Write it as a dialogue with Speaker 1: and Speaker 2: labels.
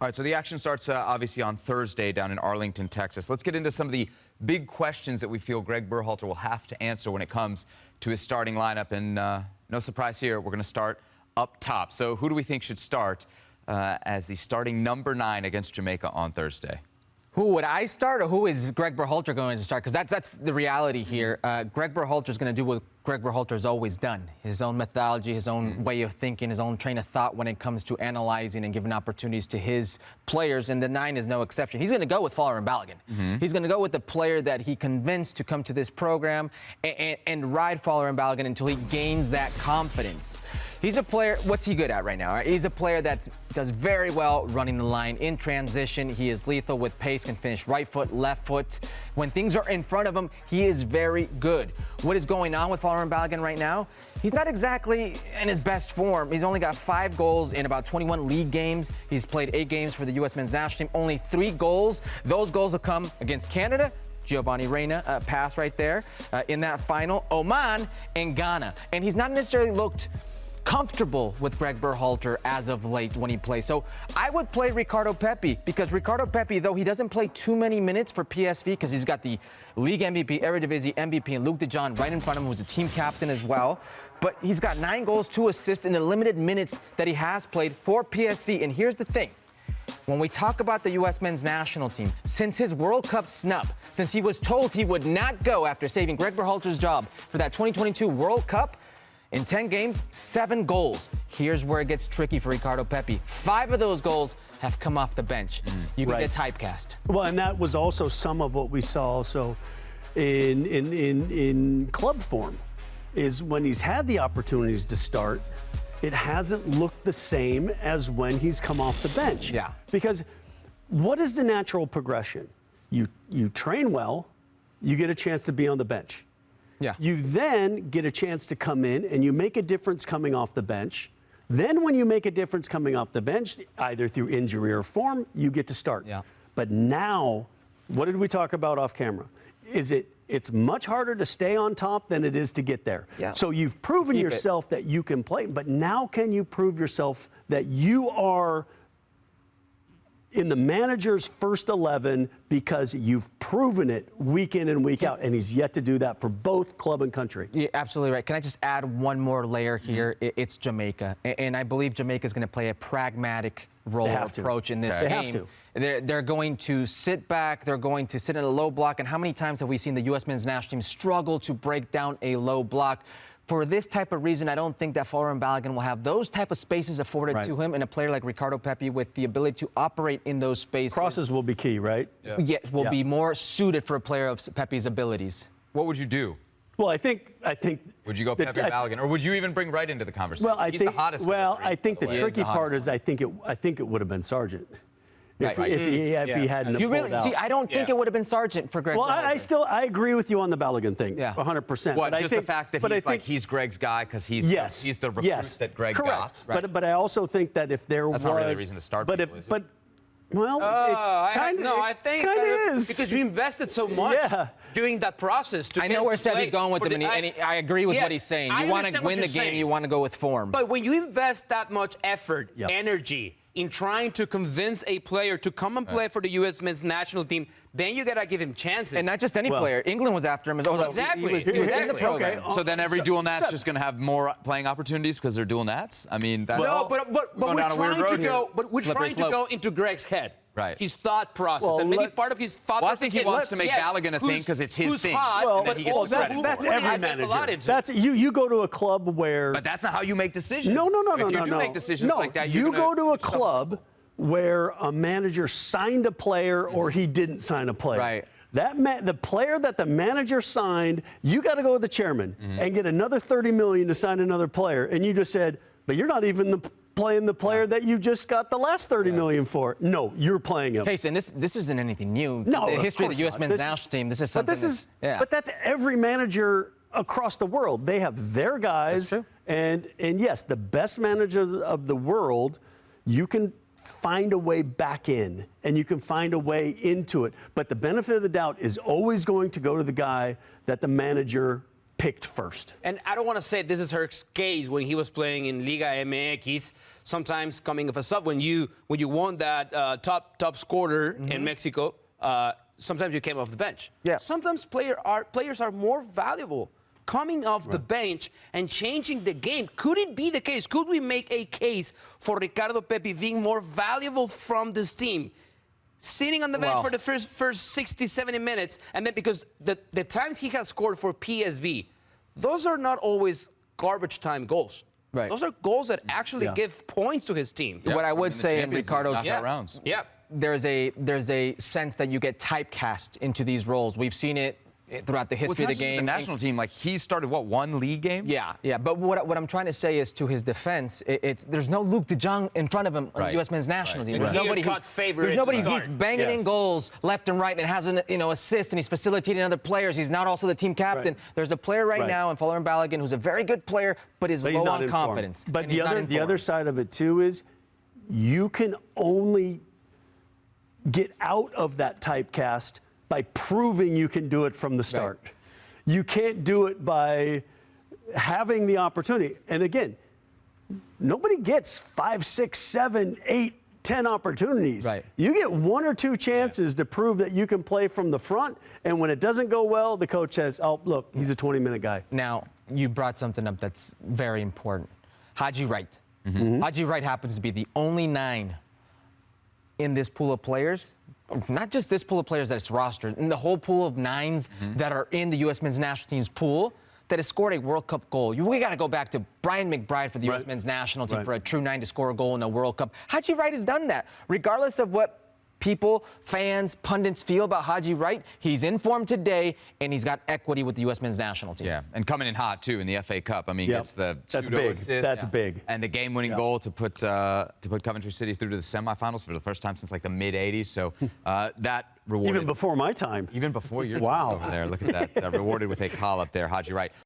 Speaker 1: All right, so the action starts obviously on Thursday down in Arlington, Texas. Let's get into some of the big questions that we feel Gregg Berhalter will have to answer when it comes to his starting lineup. And no surprise here, we're going to start up top. So who do we think should start as the starting number 9 against Jamaica on Thursday?
Speaker 2: Who would I start, or who is Gregg Berhalter going to start? Because that's the reality here. Gregg Berhalter is going to do what Gregg Berhalter has always done. His own methodology, his own way of thinking, his own train of thought when it comes to analyzing and giving opportunities to his players. And the 9 is no exception. He's going to go with Folarin Balogun. He's going to go with the player that he convinced to come to this program and ride Folarin Balogun until he gains that confidence. He's a player, what's he good at right now? Right? He's a player that does very well running the line in transition. He is lethal with pace, can finish right foot, left foot. When things are in front of him, he is very good. What is going on with Folarin Balogun right now? He's not exactly in his best form. He's only got 5 goals in about 21 league games. He's played 8 games for the U.S. men's national team, only 3 goals. Those goals have come against Canada, Giovanni Reyna, pass right there in that final, Oman, and Ghana. And he's not necessarily looked comfortable with Gregg Berhalter as of late when he plays. So I would play Ricardo Pepi, because Ricardo Pepi, though he doesn't play too many minutes for PSV because he's got the league MVP, Eredivisie MVP, and Luke de Jong right in front of him, who's a team captain as well. But he's got 9 goals, 2 assists in the limited minutes that he has played for PSV. And here's the thing. When we talk about the U.S. men's national team, since his World Cup snub, since he was told he would not go after saving Gregg Berhalter's job for that 2022 World Cup, in 10 games, 7 goals. Here's where it gets tricky for Ricardo Pepi. 5 of those goals have come off the bench. You can get typecast.
Speaker 3: Well, and that was also some of what we saw also in club form, is when he's had the opportunities to start, it hasn't looked the same as when he's come off the bench.
Speaker 2: Yeah.
Speaker 3: Because what is the natural progression? You train well, you get a chance to be on the bench.
Speaker 2: Yeah.
Speaker 3: You then get a chance to come in and you make a difference coming off the bench. Then when you make a difference coming off the bench, either through injury or form, you get to start.
Speaker 2: Yeah.
Speaker 3: But now, what did we talk about off camera? It's much harder to stay on top than it is to get there.
Speaker 2: Yeah.
Speaker 3: So you've proven yourself that you can play, but now can you prove yourself that you are in the manager's first 11 because you've proven it week in and week out, and he's yet to do that for both club and country.
Speaker 2: You're absolutely right. Can I just add one more layer here? It's Jamaica, and I believe Jamaica is going to play a pragmatic role approach in this game. They're going to sit back. They're going to sit in a low block. And how many times have we seen the U.S. men's national team struggle to break down a low block? For this type of reason, I don't think that Folarin Balogun will have those type of spaces afforded to him, and a player like Ricardo Pepi with the ability to operate in those spaces.
Speaker 3: Crosses will be key, right?
Speaker 2: Yeah, will be more suited for a player of Pepi's abilities.
Speaker 1: What would you do?
Speaker 3: Well, I think.
Speaker 1: Would you go Pepi Balogun, or would you even bring Wright into the conversation?
Speaker 3: Well,
Speaker 1: He's the hottest.
Speaker 3: Well, I think the tricky part is I think it would have been Sargent. If he hadn't
Speaker 2: you really
Speaker 3: out.
Speaker 2: See, I don't think it would have been Sargent for Gregg.
Speaker 3: Well, I agree with you on the Balogun thing. 100%.
Speaker 1: What, just the fact that he's Gregg's guy because he's the recruit that Gregg got.
Speaker 3: But I also think that if there was,
Speaker 1: not really a reason to start.
Speaker 3: Well,
Speaker 4: I think
Speaker 3: it is
Speaker 4: because you invested so much during that process.
Speaker 2: I know where Sebby's going with him, and I agree with what he's saying. You want to win the game, you want to go with form.
Speaker 4: But when you invest that much effort, energy in trying to convince a player to come and play for the U.S. men's national team, then you gotta give him chances.
Speaker 2: And not just any player. England was after him.
Speaker 4: Exactly.
Speaker 2: He was in the program.
Speaker 1: So then every dual nat's just going to have more playing opportunities because they're dual nats? I mean, that's
Speaker 4: but we're trying to go into Gregg's head.
Speaker 1: Right.
Speaker 4: His thought process, and maybe part of his thought process.
Speaker 1: I think he wants to make Balogun a thing because it's his thing.
Speaker 3: That's every manager. That's you go to a club where.
Speaker 1: But that's not how you make decisions.
Speaker 3: No.
Speaker 1: If you do make decisions like that,
Speaker 3: you go to a club where a manager signed a player or he didn't sign a player.
Speaker 2: Right.
Speaker 3: The player that the manager signed, you got to go with the chairman and get another $30 million to sign another player, and you just said, but you're not even playing the player that you just got the last $30 million for. No, you're playing him.
Speaker 2: Case, and this isn't anything new.
Speaker 3: No,
Speaker 2: the history of the U.S. men's national team. This is something.
Speaker 3: But that's every manager across the world. They have their guys, and yes, the best managers of the world, you can find a way back in, and you can find a way into it. But the benefit of the doubt is always going to go to the guy that the manager picked first.
Speaker 4: And I don't want to say this is her case when he was playing in Liga MX. Sometimes coming off a sub, when you won that top scorer in Mexico, sometimes you came off the bench.
Speaker 2: Yeah.
Speaker 4: Sometimes players are more valuable coming off the bench and changing the game. Could it be the case? Could we make a case for Ricardo Pepi being more valuable from this team? Sitting on the bench for the first 60, 70 minutes, and then because the times he has scored for PSV, those are not always garbage time goals.
Speaker 2: Right.
Speaker 4: Those are goals that actually give points to his team.
Speaker 2: What I would say in Ricardo's
Speaker 1: rounds.
Speaker 4: Yeah.
Speaker 2: there's a sense that you get typecast into these roles. We've seen it throughout the history of the game.
Speaker 1: The national team, like he started one league game?
Speaker 2: Yeah. But what I'm trying to say is, to his defense, there's no Luke de Jong in front of him on the U.S. men's national team. There's nobody who's banging in goals left and right and has an assist, and he's facilitating other players. He's not also the team captain. There's a player right now in Folarin Balogun who's a very good player, but is low on confidence.
Speaker 3: But the other side of it too is, you can only get out of that typecast by proving you can do it from the start. Right. You can't do it by having the opportunity. And again, nobody gets 5, 6, 7, 8, 10 opportunities.
Speaker 2: Right.
Speaker 3: You get 1 or 2 chances to prove that you can play from the front, and when it doesn't go well, the coach says, oh, look, he's a 20-minute guy.
Speaker 2: Now, you brought something up that's very important. Haji Wright. Haji Wright happens to be the only 9 in this pool of players, not just this pool of players that is rostered, in the whole pool of 9s that are in the U.S. men's national team's pool, that has scored a World Cup goal. We got to go back to Brian McBride for the U.S. men's national team for a true 9 to score a goal in a World Cup. Haji Wright has done that. Regardless of what people, fans, pundits feel about Haji Wright, he's in form today, and he's got equity with the U.S. men's national team.
Speaker 1: Yeah, and coming in hot, too, in the FA Cup. I mean, gets the assist.
Speaker 3: That's big.
Speaker 1: And the game-winning goal to put Coventry City through to the semifinals for the first time since, like, the mid-'80s. So that rewarded.
Speaker 3: Even before my time.
Speaker 1: Even before your time over there. Look at that. Rewarded with a call up there, Haji Wright.